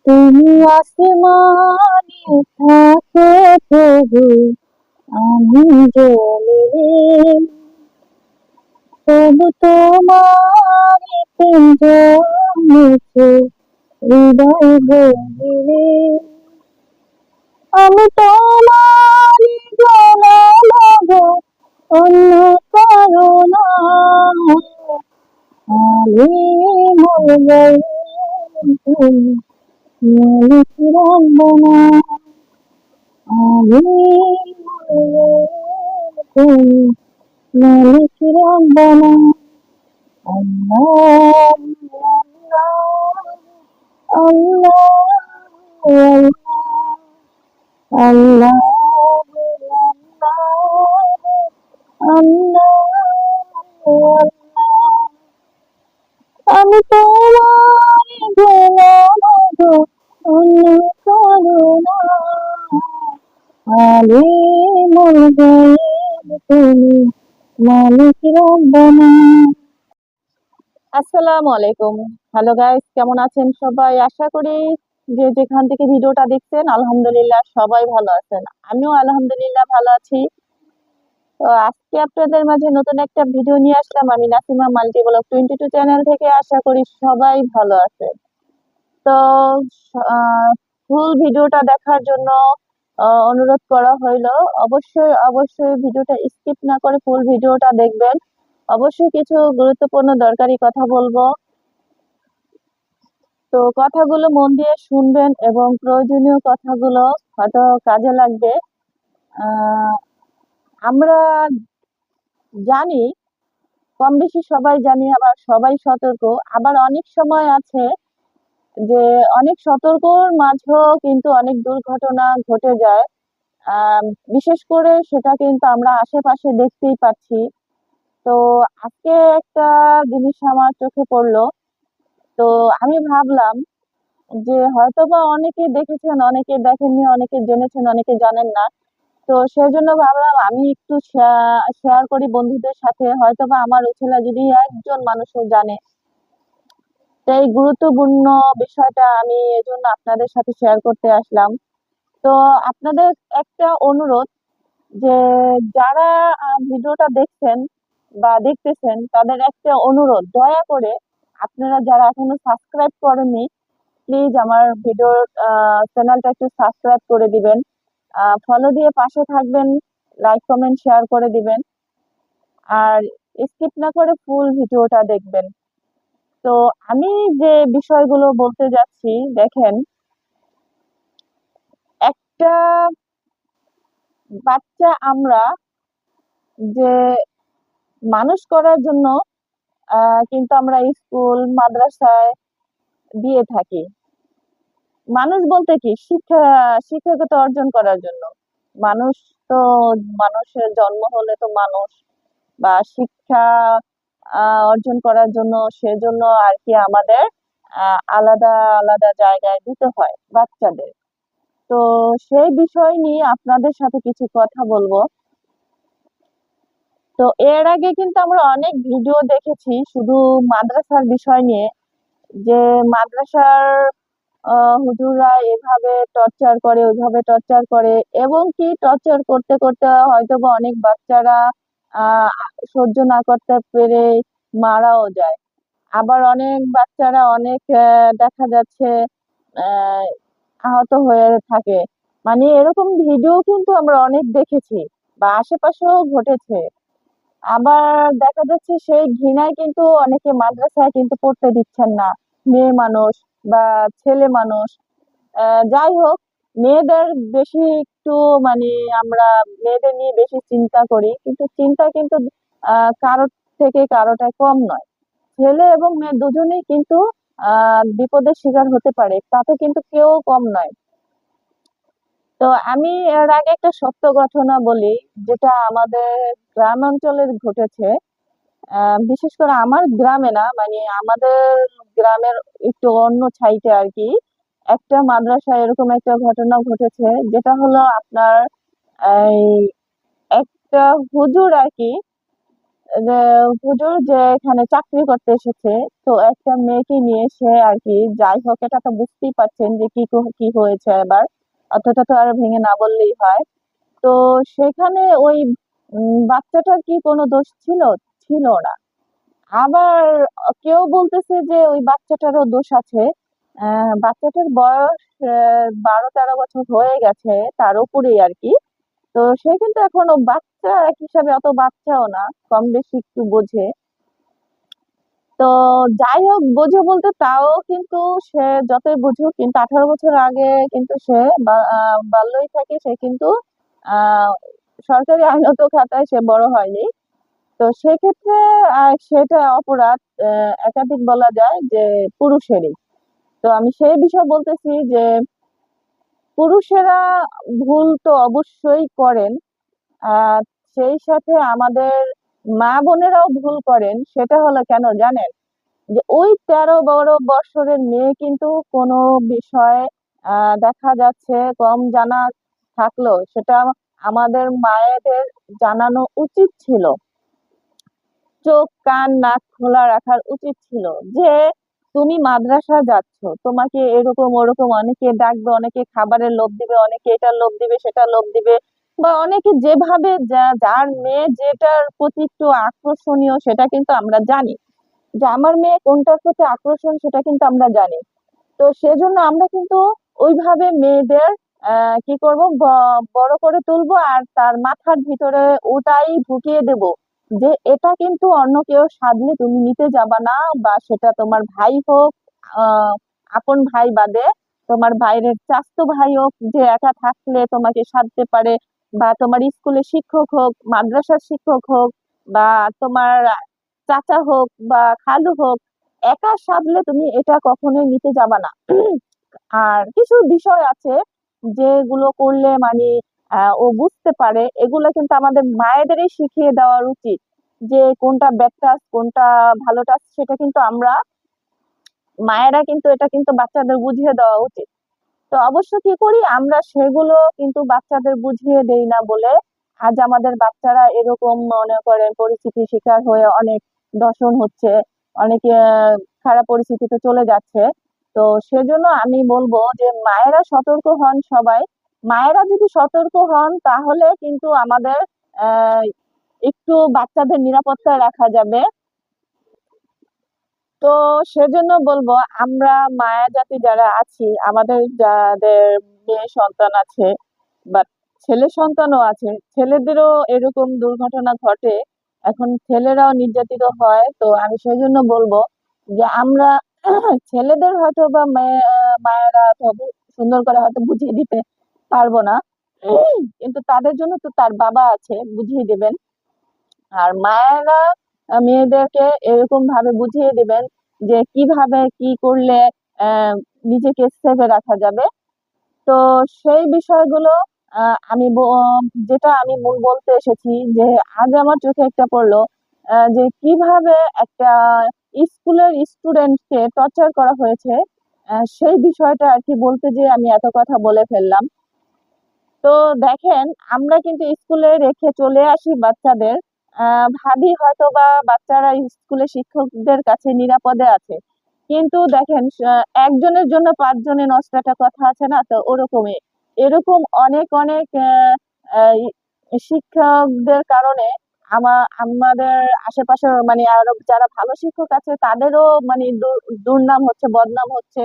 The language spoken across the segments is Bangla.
তুমি আসমানে থাকো প্রভু, আমি জলে তবু তোমার প্রেম জমেছে হৃদয় গভীরে। আমি তোমার জনম অন্য কারো না, আমি মরে তুমি মালিক রব্বানা, আমি মরে তুমি মালিক রব্বানা। আল্লাহ আল্লাহ আল্লাহ আল্লাহ আল্লাহ। আমি তোমার গোলাম অন্য কারো না, আলিমুল গায়ব তুমি মালিক রব্বানা। আসসালামু আলাইকুম। হ্যালো গাইস, কেমন আছেন সবাই? আশা করি যে যেখান থেকে ভিডিওটা দেখছেন আলহামদুলিল্লাহ সবাই ভালো আছেন। আমিও আলহামদুলিল্লাহ ভালো আছি। তো আজকে আপনাদের মাঝে নতুন একটা ভিডিও নিয়ে আসলাম আমি নাসিমা মাল্টি ব্লগ 22 চ্যানেল থেকে। আশা করি সবাই ভালো আছে। তো ফুল ভিডিওটা দেখার জন্য অনুরোধ করা হইলো। অবশ্যই অবশ্যই ভিডিওটা স্কিপ না করে ফুল ভিডিওটা দেখবেন। অবশ্যই কিছু গুরুত্বপূর্ণ দরকারি কথা বলবো, তো কথাগুলো মন দিয়ে শুনবেন এবং প্রয়োজনীয় কথাগুলো হয়তো কাজে লাগবে। আহ আমরা জানি, কম বেশি সবাই জানি, আবার সবাই সতর্ক। আবার অনেক সময় আছে যে অনেক সতর্কর মাঝেও কিন্তু অনেক দুর্ঘটনা ঘটে যায়। আহ বিশেষ করে সেটা কিন্তু আমরা আশেপাশে দেখতেই পাচ্ছি। তো আজকে একটা জিনিস আমার চোখে পড়লো। তো আমি ভাবলাম যে হয়তোবা অনেকে দেখেছেন, অনেকে দেখেননি, অনেকে জেনেছেন, অনেকে জানেন না। তো সেজন্য ভাবলাম আমি একটু শেয়ার করি বন্ধুদের সাথে, হয়তোবা আমার উছিলা যদি একজন মানুষও জানে। তো এই গুরুত্বপূর্ণ বিষয়টা আমি এজন্য আপনাদের সাথে শেয়ার করতে আসলাম। তো আপনাদের একটা অনুরোধ, যে যারা ভিডিওটা দেখছেন বা দেখতেছেন তাদের একটা অনুরোধ, দয়া করে আপনারা যারা এখনো সাবস্ক্রাইব করেননি প্লিজ আমার ভিডিওর চ্যানেলটা একটু সাবস্ক্রাইব করে দিবেন, ফলো দিয়ে পাশে থাকবেন, লাইক কমেন্ট শেয়ার করে দিবেন, আর স্কিপ না করে ফুল ভিডিওটা দেখবেন। তো আমি যে বিষয়গুলো বলতে যাচ্ছি, দেখেন, একটা বাচ্চা আমরা যে মানুষ করার জন্য কিন্তু আমরা স্কুল মাদ্রাসায় দিয়ে থাকি। মানুষ বলতে কি, শিক্ষাগত অর্জন করার জন্য। মানুষ তো, মানুষের জন্ম হলে তো মানুষ বা শিক্ষা অর্জন করার জন্য, সেজন্য আর কি আমাদের আলাদা আলাদা জায়গায় দিতে হয় বাচ্চাদের। তো সেই বিষয় নিয়ে আপনাদের সাথে কিছু কথা বলবো। তো এর আগে কিন্তু আমরা অনেক ভিডিও দেখেছি শুধু মাদ্রাসার বিষয় নিয়ে, যে মাদ্রাসার হুজুররা এভাবে টর্চার করে, ওইভাবে টর্চার করে, এবং কি টর্চার করতে করতে হয়তো বা অনেক বাচ্চারা আহ সহ্য না করতে পেরে মারাও যায়। আবার অনেক বাচ্চারা অনেক দেখা যাচ্ছে আহ আহত হয়ে থাকে। মানে এরকম ভিডিও কিন্তু আমরা অনেক দেখেছি বা আশেপাশেও ঘটেছে। আবার দেখা যাচ্ছে সেই ঘৃণায় কিন্তু অনেকে মাদ্রাসায় কিন্তু পড়তে দিচ্ছেন না, মেয়ে মানুষ বা ছেলে মানুষ। যাই হোক, মেয়েদের বেশি একটু মানে আমরা মেয়েদের নিয়ে বেশি চিন্তা করি, কিন্তু চিন্তা কিন্তু কারোর থেকে কারোটা কম নয়। ছেলে এবং মেয়ে দুজনেই কিন্তু বিপদের শিকার হতে পারে, তাতে কিন্তু কেউ কম নয়। তো আমি এর আগে একটা সত্য ঘটনা বলি, যেটা আমাদের গ্রাম অঞ্চলে ঘটেছে। বিশেষ করে আমার গ্রামে না, মানে আমাদের গ্রামের একটু অন্য সাইডে আর কি একটা মাদ্রাসায় এরকম একটা ঘটনা ঘটেছে। যেটা হলো আপনার এই একটা হুজুর আর কি যে হুজুর যে এখানে চাকরি করতে এসেছে, তো একটা মেয়েকে নিয়ে সে আর কি, যাই হোক এটা তো বুঝতেই পারছেন যে কি হয়েছে এবার, অতটা তো আর ভেঙে না বললেই হয়। তো সেখানে ওই বাচ্চাটার কি কোনো দোষ ছিল? ছিল না। আবার কেউ বলতেছে যে ওই বাচ্চাটারও দোষ আছে। বাচ্চাটার বয়স 12-13 বছর হয়ে গেছে, তার উপরেই আর কি। তো সে কিন্তু এখনো বাচ্চা, এক হিসাবে অত বাচ্চাও না, কম বেশি একটু বোঝে। তো যাই হোক, বোঝে বলতে তাও কিন্তু সে যতই বুঝুক, কিন্তু 18 বছর আগে কিন্তু সে বাল্যই থাকে, সে কিন্তু আহ সরকারি আইনত খাতায় সে বড় হয়নি। তো সেক্ষেত্রে সেটা অপরাধ একাধিক বলা যায় যে পুরুষেরই। তো আমি সেই বিষয় বলতেছি যে পুরুষেরা ভুল তো অবশ্যই করেন, আহ সেই সাথে আমাদের মা বোনেরাও ভুল করেন। সেটা হলো কেন জানেন? যে ওই 13 বছরের মেয়ে কিন্তু কোনো বিষয়ে দেখা যাচ্ছে কম জানা থাকলেও সেটা আমাদের মায়েদের জানানো উচিত ছিল। চোখ কান নাক খোলা রাখার উচিত ছিল যে তুমি মাদ্রাসা যাচ্ছ, তোমাকে এরকম ওরকম অনেকে ডাকবে, অনেকে খাবারের লোভ দিবে, অনেকে এটার লোভ দিবে, সেটার লোভ দিবে, বা অনেকে যেভাবে যার মেয়ে যেটার প্রতি একটু আকর্ষণীয় সেটা কিন্তু আমরা জানি, যে আমার মেয়ে কোনটার প্রতি আকর্ষণ সেটা কিন্তু আমরা জানি। তো সেজন্য আমরা কিন্তু ওইভাবে মেয়েদের কি করব, বড় করে তুলবো আর তার মাথার ভিতরে ওটাই ঢুকিয়ে দেব যে এটা কিন্তু অন্য কেউ সাধলে তুমি নিতে যাবা না, বা সেটা তোমার ভাই হোক, আহ আপন ভাই বাদে তোমার বাইরের চাচাতো ভাই হোক, যে একা থাকলে তোমাকে সাধতে পারে, বা তোমার স্কুলে শিক্ষক হোক, মাদ্রাসার শিক্ষক হোক, বা তোমার চাচা হোক বা খালু হোক, একা সাধলে তুমি এটা কখনোই নিতে যাবা না। আর কিছু বিষয় আছে যেগুলো করলে মানে ও বুঝতে পারে, এগুলো কিন্তু আমাদের মায়েদেরই শিখিয়ে দেওয়ার উচিত, যে কোনটা ব্যাড টাচ কোনটা ভালো টাচ, সেটা কিন্তু আমরা মায়েরা কিন্তু এটা কিন্তু বাচ্চাদের বুঝিয়ে দেওয়া উচিত। তো অবশ্য কি করি আমরা, সেগুলো কিন্তু বাচ্চাদের বুঝিয়ে দেই না বলে আজ আমাদের বাচ্চারা এরকম মনে করেন পরিস্থিতির শিকার হয়ে অনেক দর্শন হচ্ছে, অনেকে খারাপ পরিস্থিতিতে চলে যাচ্ছে। তো সেজন্য আমি বলবো যে মায়েরা সতর্ক হন সবাই। মায়েরা যদি সতর্ক হন তাহলে কিন্তু আমাদের আহ একটু বাচ্চাদের নিরাপত্তায় রাখা যাবে। তো সেজন্য বলবো আমরা মায়া জাতি যারা আছি, আমাদের যাদের মেয়ে সন্তান আছে বা ছেলে সন্তানও আছে, ছেলেদেরও এরকম দুর্ঘটনা ঘটে, এখন ছেলেরাও নির্যাতিত হয়। তো আমি সেই জন্য বলবো যে আমরা ছেলেদের হয়তো বা মায়েরা তো সুন্দর করে হয়তো বুঝিয়ে দিতে পারবো না, কিন্তু তাদের জন্য তো তার বাবা আছে, বুঝিয়ে দেবেন। আর মায়েরা মেয়েদেরকে এরকম ভাবে বুঝিয়ে দিবেন যে কিভাবে কি করলে আহ নিজেকে সেভে রাখা যাবে। তো সেই বিষয়গুলো আমি যেটা আমি মূল বলতে এসেছি, যে আজ আমার চোখে একটা পড়লো যে কিভাবে একটা স্কুলের স্টুডেন্টকে টর্চার করা হয়েছে। সেই বিষয়টা আর কি বলতে যে আমি এত কথা বলে ফেললাম। তো দেখেন, আমরা কিন্তু স্কুলে রেখে চলে আসি বাচ্চাদের, ভাবি হয়তো বা বাচ্চারা স্কুলে শিক্ষকদের কাছে নিরাপদে আছে, কিন্তু দেখেন একজনের জন্য 5 জনে নষ্ট, একটা কথা আছে না, তো ওরকমই এরকম অনেক অনেক শিক্ষকদের কারণে আমাদের আশেপাশে মানে আরো যারা ভালো শিক্ষক আছে তাদেরও মানে দুর্নাম হচ্ছে, বদনাম হচ্ছে,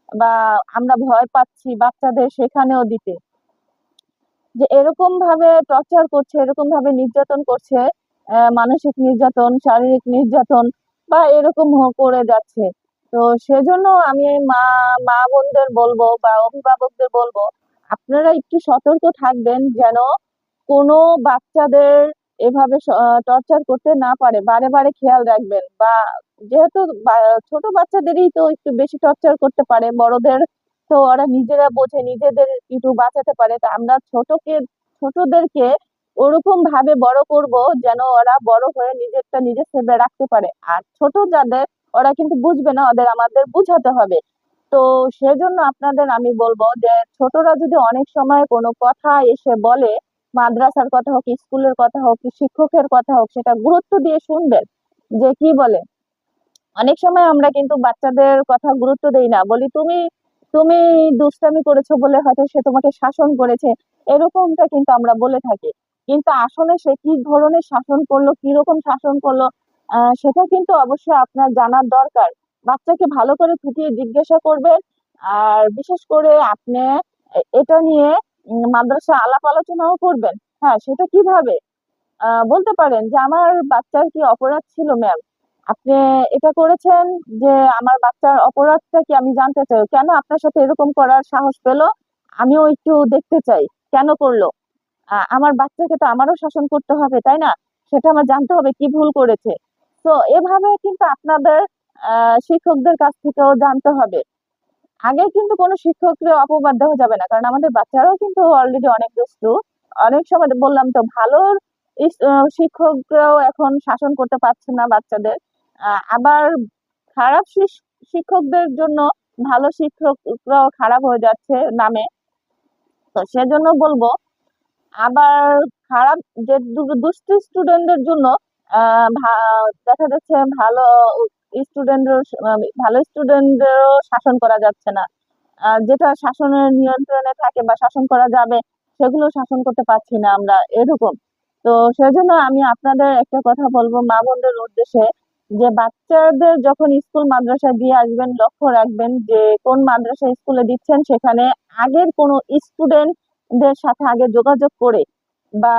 বা আমরা ভয় পাচ্ছি বাচ্চাদের সেখানেও দিতে, যে এরকম ভাবে টর্চার করছে, এরকম ভাবে নির্যাতন করছে, মানসিক নির্যাতন, শারীরিক নির্যাতন, বা এরকম করে যাচ্ছে। তো সেজন্য আমি মা মা বোনদের বলবো বা অভিভাবকদের বলবো, আপনারা একটু সতর্ক থাকবেন যেন কোনো বাচ্চাদের এভাবে টর্চার করতে না পারে, বারে বারে খেয়াল রাখবেন। বা যেহেতু ছোট বাচ্চাদেরই তো একটু বেশি টর্চার করতে পারে, বড়দের তো ওরা নিজেরা বোঝে, নিজেদের একটু বাঁচাতে পারে, তা আমরা ছোটদেরকে ওরকম ভাবে বড় করব যেন ওরা বড় হয়ে নিজেরটা নিজে সেভে রাখতে পারে। আর ছোট যাদের, ওরা কিন্তু বুঝবে না, ওদের আমাদের বুঝাতে হবে। তো সেজন্য আপনাদের আমি বলবো যে ছোটরা যদি অনেক সময় কোনো কথা এসে বলে, মাদ্রাসার কথা হোক, স্কুলের কথা হোক, শিক্ষকের কথা হোক, সেটা গুরুত্ব দিয়ে শুনবেন যে কি বলে। অনেক সময় আমরা কিন্তু বাচ্চাদের কথা গুরুত্ব দেই না, বলি তুমি তুমি দুষ্টামি করেছো বলে হয়তো সে তোমাকে শাসন করেছে, এরকমটা কিন্তু আমরা বলে থাকি। কিন্তু আসলে সে কি ধরনের শাসন করলো, কিরকম শাসন করলো, সেটা কিন্তু অবশ্যই আপনার জানার দরকার। বাচ্চাকে ভালো করে খুঁটিয়ে জিজ্ঞাসা করবেন। আর বিশেষ করে আপনি এটা নিয়ে মাদ্রাসা আলাপ আলোচনাও করবেন। হ্যাঁ, সেটা কিভাবে বলতে পারেন যে আমার বাচ্চার কি অপরাধ ছিল ম্যাম, আপনি এটা করেছেন, যে আমার বাচ্চার অপরাধটা কি আমি জানতে চাই, কেন আপনার সাথে এরকম করার সাহস পেলো, আমিও একটু দেখতে চাই কেন করলো। আমার বাচ্চাকে তো আমারও শাসন করতে হবে, তাই না? সেটা আমার জানতে হবে কি ভুল করেছে। তো এভাবে কিন্তু আপনাদের শিক্ষকদের কাছ থেকেও জানতে হবে। আগে কিন্তু কোনো শিক্ষককে অপবাদ দেওয়া যাবে না, কারণ আমাদের বাচ্চারাও কিন্তু অলরেডি অনেক দুষ্টু। অনেক সময় বললাম তো, ভালো শিক্ষকরাও এখন শাসন করতে পারছে না বাচ্চাদের। আবার খারাপ শিক্ষকদের জন্য ভালো শিক্ষকরাও খারাপ হয়ে যাচ্ছে নামে। তো সেজন্য বলবো, আবার খারাপ যে দুষ্টু স্টুডেন্টদের জন্য দেখা যাচ্ছে স্টুডেন্টদের ভালো স্টুডেন্টদেরও শাসন করা যাচ্ছে না। যেটা শাসনের নিয়ন্ত্রণে থাকে বা শাসন করা যাবে, সেগুলো শাসন করতে পারছি না আমরা, এরকম। তো সেজন্য আমি আপনাদের একটা কথা বলবো মা বোনদের উদ্দেশ্যে, যে বাচ্চাদের যখন স্কুল মাদ্রাসায় দিয়ে আসবেন, লক্ষ্য রাখবেন যে কোন মাদ্রাসা স্কুলে দিচ্ছেন সেখানে আগের কোনো স্টুডেন্টদের সাথে আগে যোগাযোগ করে, বা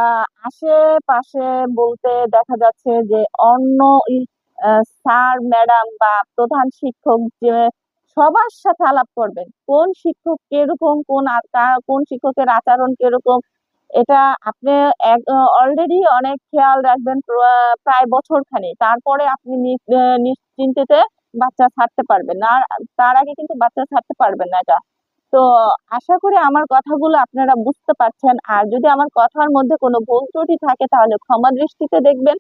আশেপাশে বলতে দেখা যাচ্ছে যে অন্য স্যার ম্যাডাম বা প্রধান শিক্ষক, যে সবার সাথে আলাপ করবেন কোন শিক্ষক কিরকম, কোন শিক্ষকের আচরণ কিরকম। এটা আপনি অলরেডি অনেক খেয়াল রাখবেন প্রায় বছর খানি, তারপরে আপনি নিশ্চিন্তে বাচ্চা ছাড়তে পারবেন না। আর তার আগে কিন্তু বাচ্চা ছাড়তে পারবেন না এটা। তো আশা করি আমার কথাগুলো আপনারা বুঝতে পারছেন। আর যদি আমার কথার মধ্যে কোনো ভুল ত্রুটি থাকে তাহলে ক্ষমা দৃষ্টিতে দেখবেন।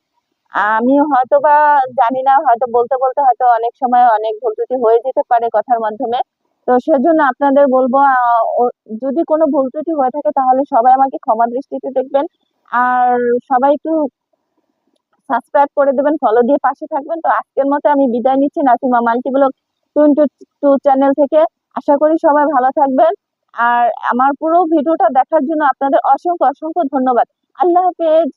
আমি হয়তো বা জানি না, হয়তো বলতে বলতে হয়তো অনেক সময় অনেক ভুল ত্রুটি হয়ে যেতে পারে কথার মাধ্যমে। তো সেজন্য আপনাদের বলবো, যদি কোনো ভুল ত্রুটি হয়ে থাকে তাহলে সবাই আমাকে ক্ষমা দৃষ্টিতে দেখবেন। আর সবাই একটু সাবস্ক্রাইব করে দেবেন, ফলো দিয়ে পাশে থাকবেন। তো আজকের মতো আমি বিদায় নিচ্ছি নাসিমা মাল্টিব্লগ 22 চ্যানেল থেকে। আশা করি সবাই ভালো থাকবেন। আর আমার পুরো ভিডিওটা দেখার জন্য আপনাদের অসংখ্য অসংখ্য ধন্যবাদ। আল্লাহ হাফেজ।